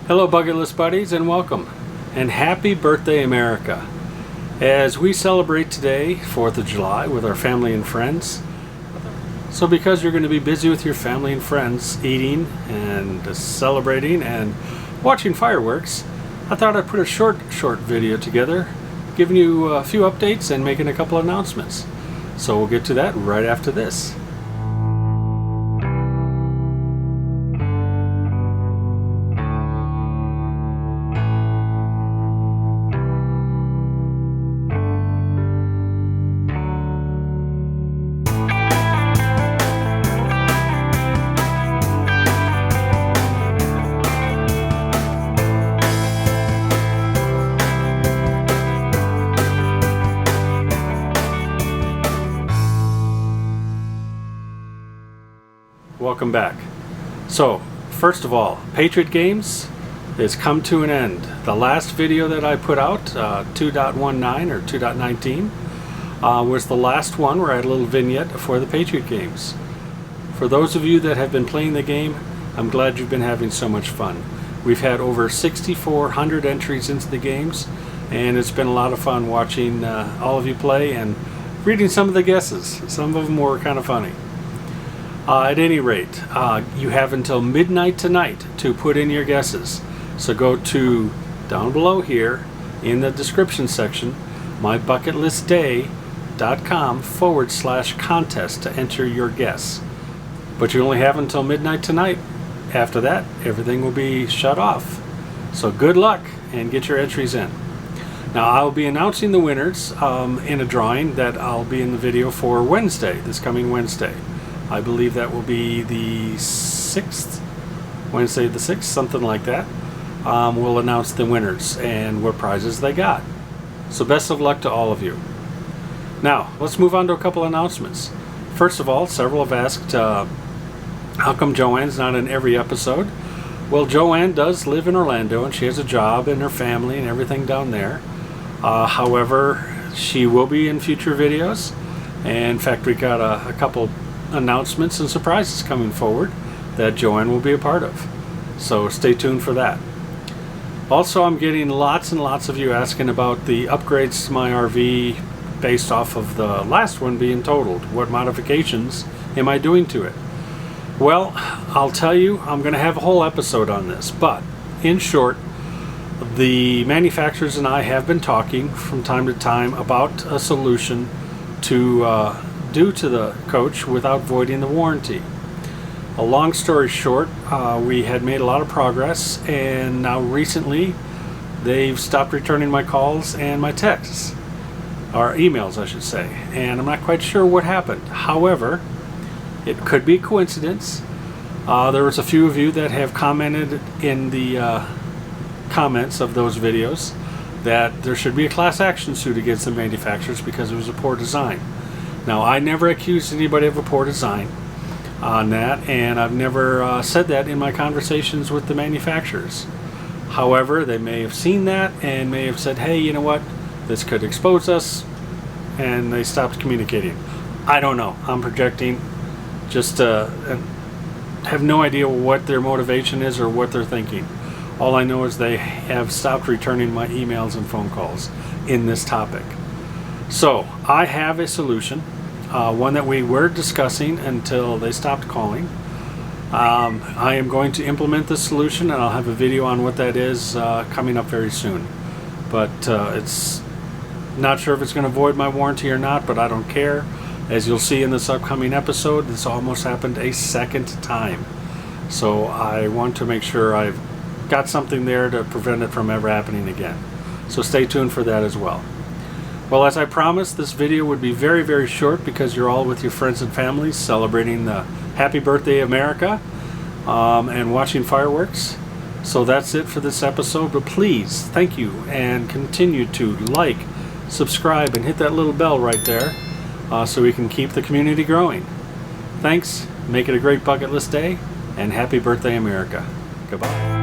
Hello bucket list buddies, and welcome, and happy birthday America. As we celebrate today, 4th of July, with our family and friends. So because you're going to be busy with your family and friends eating and celebrating and watching fireworks, I thought I'd put a short video together giving you a few updates and making a couple announcements. So we'll get to that right after this. Welcome back. So, first of all, Patriot Games has come to an end. The last video that I put out, 2.19 or 2.19, was the last one where I had a little vignette for the Patriot Games. For those of you that have been playing the game, I'm glad you've been having so much fun. We've had over 6,400 entries into the games, and it's been a lot of fun watching all of you play and reading some of the guesses. Some of them were kind of funny. At any rate, you have until midnight tonight to put in your guesses. So go to down below here in the description section, mybucketlistday.com/contest to enter your guess. But you only have until midnight tonight. After that, everything will be shut off. So good luck and get your entries in. Now I'll be announcing the winners in a drawing that I'll be in the video for Wednesday, this coming Wednesday. I believe that will be the 6th, Wednesday the 6th, something like that. We'll announce the winners and what prizes they got. So best of luck to all of you. Now, let's move on to a couple announcements. First of all, several have asked, how come Joanne's not in every episode? Well, Joanne does live in Orlando and she has a job and her family and everything down there. However, she will be in future videos. And in fact, we got a couple announcements and surprises coming forward that Joanne will be a part of. So stay tuned for that. Also, I'm getting lots and lots of you asking about the upgrades to my RV based off of the last one being totaled. What modifications am I doing to it? Well, I'll tell you, I'm going to have a whole episode on this, but in short, the manufacturers and I have been talking from time to time about a solution to do to the coach without voiding the warranty. A long story short, we had made a lot of progress, and now recently they've stopped returning my calls and my texts, or emails I should say, and I'm not quite sure what happened. However, it could be a coincidence. There was a few of you that have commented in the comments of those videos that there should be a class action suit against the manufacturers because it was a poor design. Now, I never accused anybody of a poor design on that, and I've never said that in my conversations with the manufacturers. However, they may have seen that and may have said, hey, you know what, this could expose us, and they stopped communicating. I don't know. I'm projecting. Just have no idea what their motivation is or what they're thinking. All I know is they have stopped returning my emails and phone calls in this topic. So, I have a solution. One that we were discussing until they stopped calling. I am going to implement this solution, and I'll have a video on what that is coming up very soon. But it's not sure if it's going to void my warranty or not, but I don't care. As you'll see in this upcoming episode, this almost happened a second time. So I want to make sure I've got something there to prevent it from ever happening again. So stay tuned for that as well. Well, as I promised, this video would be very, very short because you're all with your friends and families celebrating the Happy Birthday America and watching fireworks. So that's it for this episode, but please, thank you, and continue to like, subscribe, and hit that little bell right there so we can keep the community growing. Thanks, make it a great bucket list day, and Happy Birthday America. Goodbye.